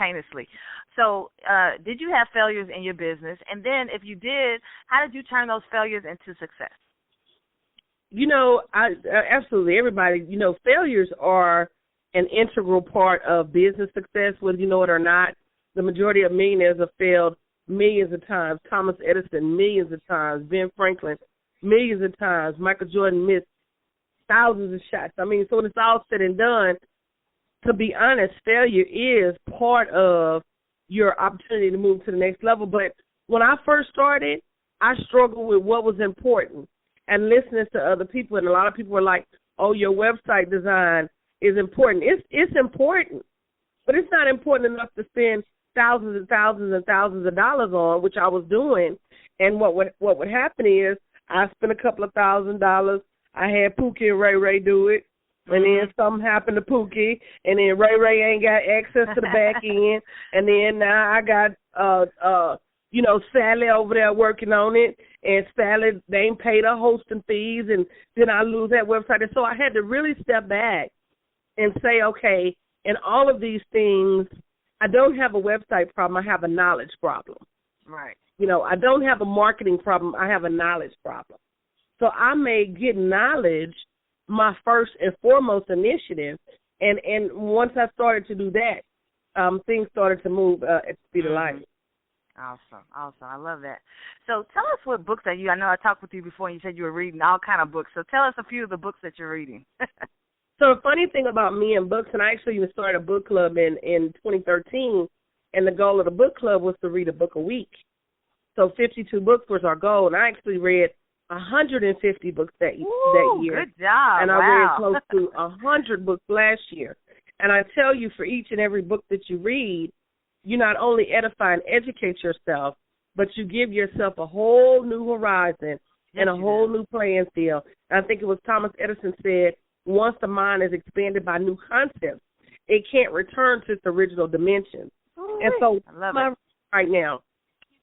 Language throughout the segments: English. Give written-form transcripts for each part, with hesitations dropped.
simultaneously. So did you have failures in your business? And then if you did, how did you turn those failures into success? Absolutely, everybody, failures are an integral part of business success, whether you know it or not. The majority of millionaires have failed millions of times. Thomas Edison, millions of times. Ben Franklin, millions of times. Michael Jordan missed thousands of shots. I mean, so when it's all said and done, to be honest, failure is part of your opportunity to move to the next level. But when I first started, I struggled with what was important and listening to other people. And a lot of people were like, oh, your website design is important. It's important, but it's not important enough to spend thousands and thousands and thousands of dollars on, which I was doing. And what would happen is I spent a couple of $1,000s. I had Pookie and Ray Ray do it, and then something happened to Pookie, and then Ray Ray ain't got access to the back end, and then now I got Sally over there working on it, and Sally, they ain't paid her hosting fees, and then I lose that website. And so I had to really step back and say, okay, in all of these things, I don't have a website problem. I have a knowledge problem. Right. I don't have a marketing problem. I have a knowledge problem. So I made getting knowledge my first and foremost initiative. And once I started to do that, things started to move at the speed of light. Awesome. I love that. So tell us what books that I know I talked with you before and you said you were reading all kind of books. So tell us a few of the books that you're reading. So the funny thing about me and books, and I actually even started a book club in 2013, and the goal of the book club was to read a book a week. So 52 books was our goal, and I actually read 150 books that year. Good job. And I read close to 100 books last year. And I tell you, for each and every book that you read, you not only edify and educate yourself, but you give yourself a whole new horizon and a whole new playing field. And I think it was Thomas Edison said, once the mind is expanded by new concepts, it can't return to its original dimensions. And so right now,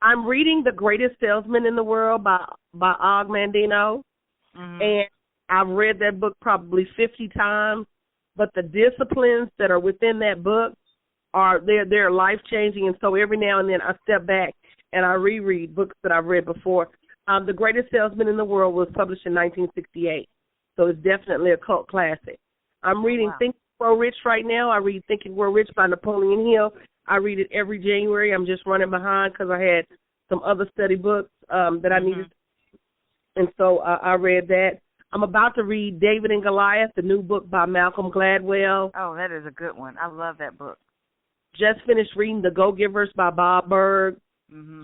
I'm reading The Greatest Salesman in the World by Og Mandino, and I've read that book probably 50 times, but the disciplines that are within that book they're life-changing, and so every now and then I step back and I reread books that I've read before. The Greatest Salesman in the World was published in 1968, so it's definitely a cult classic. I'm reading Think and Grow Rich right now. I read Think and Grow Rich by Napoleon Hill. I read it every January. I'm just running behind because I had some other study books that I needed, and so I read that. I'm about to read David and Goliath, the new book by Malcolm Gladwell. Oh, that is a good one. I love that book. Just finished reading The Go-Givers by Bob Berg.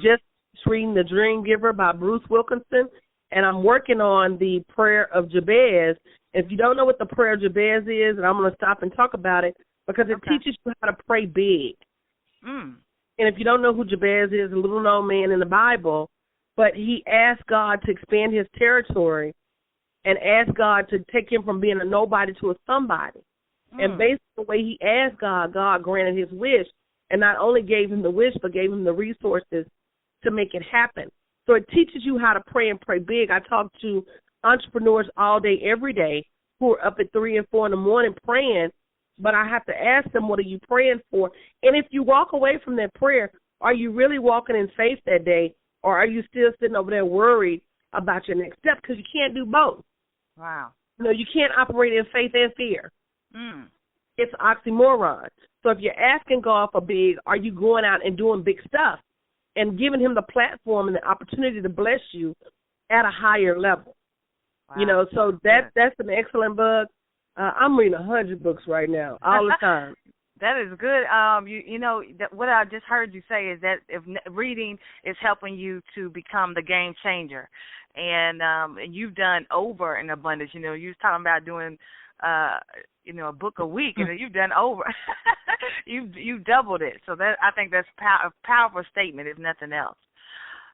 Just reading The Dream Giver by Bruce Wilkinson. And I'm working on the Prayer of Jabez. If you don't know what the Prayer of Jabez is, and I'm going to stop and talk about it, because it teaches you how to pray big. And if you don't know who Jabez is, a little-known man in the Bible, but he asked God to expand his territory and asked God to take him from being a nobody to a somebody. And based on the way he asked God, God granted his wish, and not only gave him the wish, but gave him the resources to make it happen. So it teaches you how to pray and pray big. I talk to entrepreneurs all day, every day, who are up at 3 and 4 in the morning praying, but I have to ask them, what are you praying for? And if you walk away from that prayer, are you really walking in faith that day, or are you still sitting over there worried about your next step? Because you can't do both. Wow. You can't operate in faith and fear. It's oxymoron. So if you're asking God for big, are you going out and doing big stuff and giving him the platform and the opportunity to bless you at a higher level? Wow. So that's an excellent book. I'm reading 100 books right now, all the time. That is good. What I just heard you say is that if reading is helping you to become the game changer, and you've done over an abundance. You was talking about doing, a book a week, and you've done over. you've doubled it. So I think that's a powerful statement, if nothing else.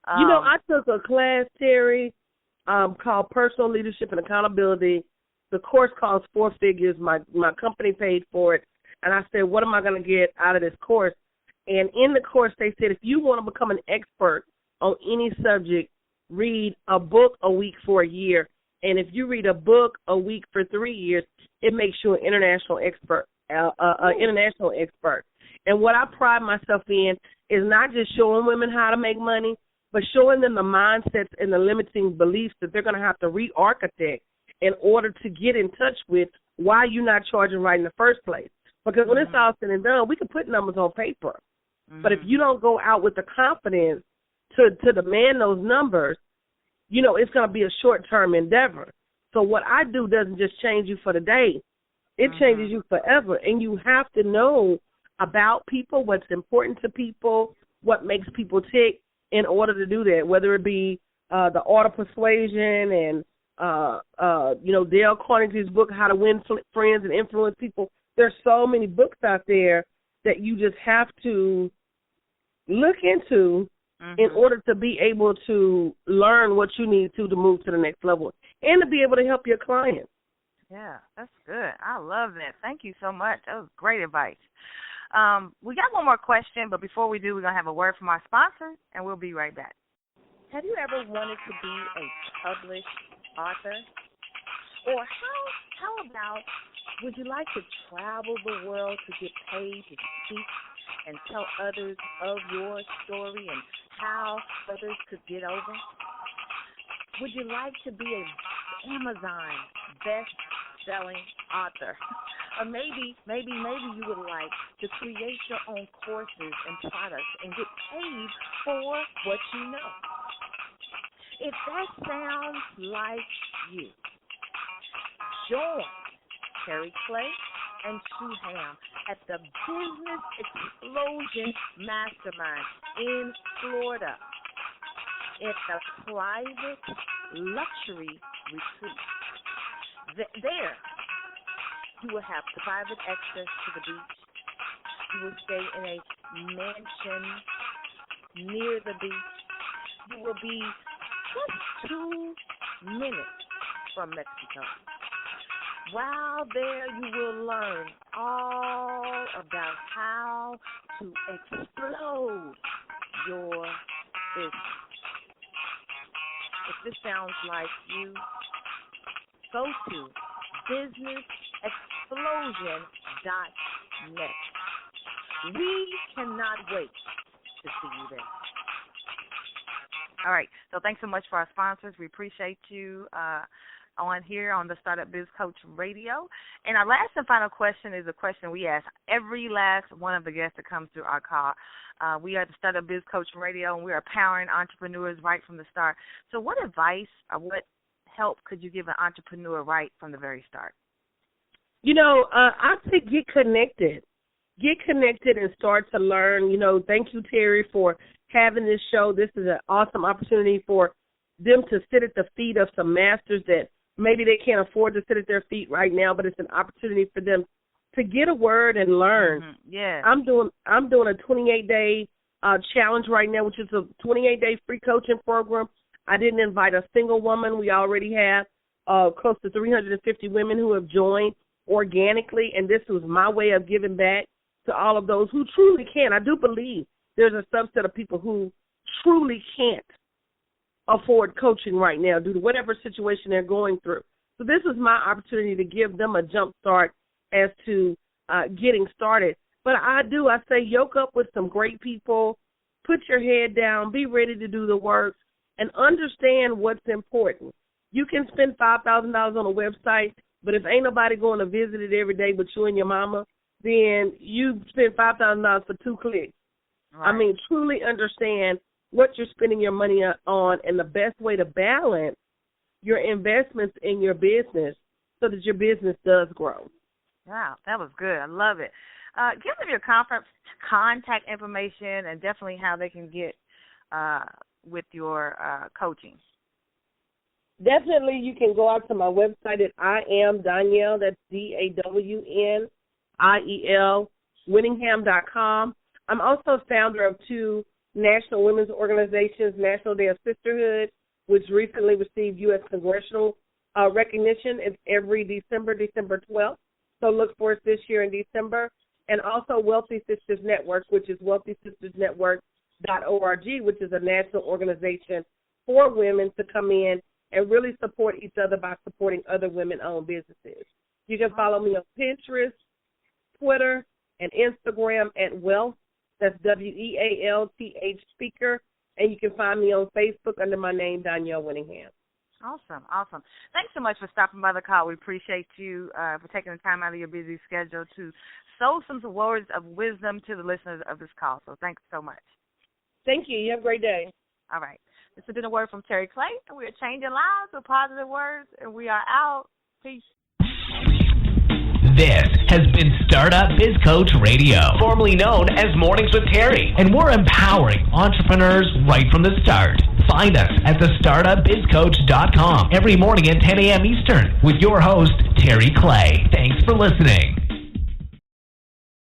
I took a class, Terry, called Personal Leadership and Accountability. The course cost 4 figures. My company paid for it. And I said, what am I going to get out of this course? And in the course, they said, if you want to become an expert on any subject, read a book a week for a year. And if you read a book a week for 3 years, it makes you an international expert. And what I pride myself in is not just showing women how to make money, but showing them the mindsets and the limiting beliefs that they're going to have to re-architect in order to get in touch with why you're not charging right in the first place. Because when it's all said and done, we can put numbers on paper. But if you don't go out with the confidence to demand those numbers, you know, it's going to be a short-term endeavor. So what I do doesn't just change you for the day. It changes you forever. And you have to know about people, what's important to people, what makes people tick in order to do that, whether it be the Art of Persuasion and, you know, Dale Carnegie's book, How to Win Friends and Influence People. There's so many books out there that you just have to look into in order to be able to learn what you need to move to the next level and to be able to help your clients. Yeah, that's good. I love that. Thank you so much. That was great advice. We got one more question, but before we do, we're going to have a word from our sponsor, and we'll be right back. Have you ever wanted to be a published author? Or how about, would you like to travel the world to get paid to speak and tell others of your story and how others could get over? Would you like to be an Amazon best-selling author? Or maybe you would like to create your own courses and products and get paid for what you know. If that sounds like you, join Terry Clay and Sue Ham at the Business Explosion Mastermind in Florida. It's a private luxury retreat. There, you will have private access to the beach. You will stay in a mansion near the beach. You will be just 2 minutes from Mexico. While there, you will learn all about how to explode your business. If this sounds like you, go to businessexplosion.net. We cannot wait to see you there. All right. So thanks so much for our sponsors. We appreciate you on here on the Startup Biz Coach Radio. And our last and final question is a question we ask every last one of the guests that comes through our call. We are the Startup Biz Coach Radio, and we are empowering entrepreneurs right from the start. So what advice or what help could you give an entrepreneur right from the very start? You know, I say get connected. Get connected and start to learn. You know, thank you, Terry, for having this show. This is an awesome opportunity for them to sit at the feet of some masters that maybe they can't afford to sit at their feet right now, but it's an opportunity for them to get a word and learn. Yeah. I'm doing a 28-day challenge right now, which is a 28-day free coaching program. I didn't invite a single woman. We already have close to 350 women who have joined organically, and this was my way of giving back to all of those who truly can. I do believe there's a subset of people who truly can't afford coaching right now due to whatever situation they're going through. So this is my opportunity to give them a jump start as to getting started. But I say yoke up with some great people, put your head down, be ready to do the work, and understand what's important. You can spend $5,000 on a website, but if ain't nobody going to visit it every day but you and your mama, then you spend $5,000 for 2 clicks. Right. I mean, truly understand what you're spending your money on and the best way to balance your investments in your business so that your business does grow. Wow, that was good. I love it. Give them your contact information and definitely how they can get with your coaching. Definitely, you can go out to my website at I Am Danielle, that's DAWNIEL, Winningham.com. I'm also founder of 2 national women's organizations, National Day of Sisterhood, which recently received U.S. congressional recognition. It's every December 12th. So look for it this year in December. And also Wealthy Sisters Network, which is wealthysistersnetwork.org, which is a national organization for women to come in and really support each other by supporting other women-owned businesses. You can follow me on Pinterest, Twitter, and Instagram at Wealth. That's WEALTH Speaker. And you can find me on Facebook under my name, Danielle Winningham. Awesome, awesome. Thanks so much for stopping by the call. We appreciate you for taking the time out of your busy schedule to sow some words of wisdom to the listeners of this call. So thanks so much. Thank you. You have a great day. All right. This has been a word from Terry Clay, and we are changing lives with positive words, and we are out. Peace. This has been Startup Biz Coach Radio, formerly known as Mornings with Terry, and we're empowering entrepreneurs right from the start. Find us at thestartupbizcoach.com every morning at 10 a.m. Eastern with your host, Terry Clay. Thanks for listening.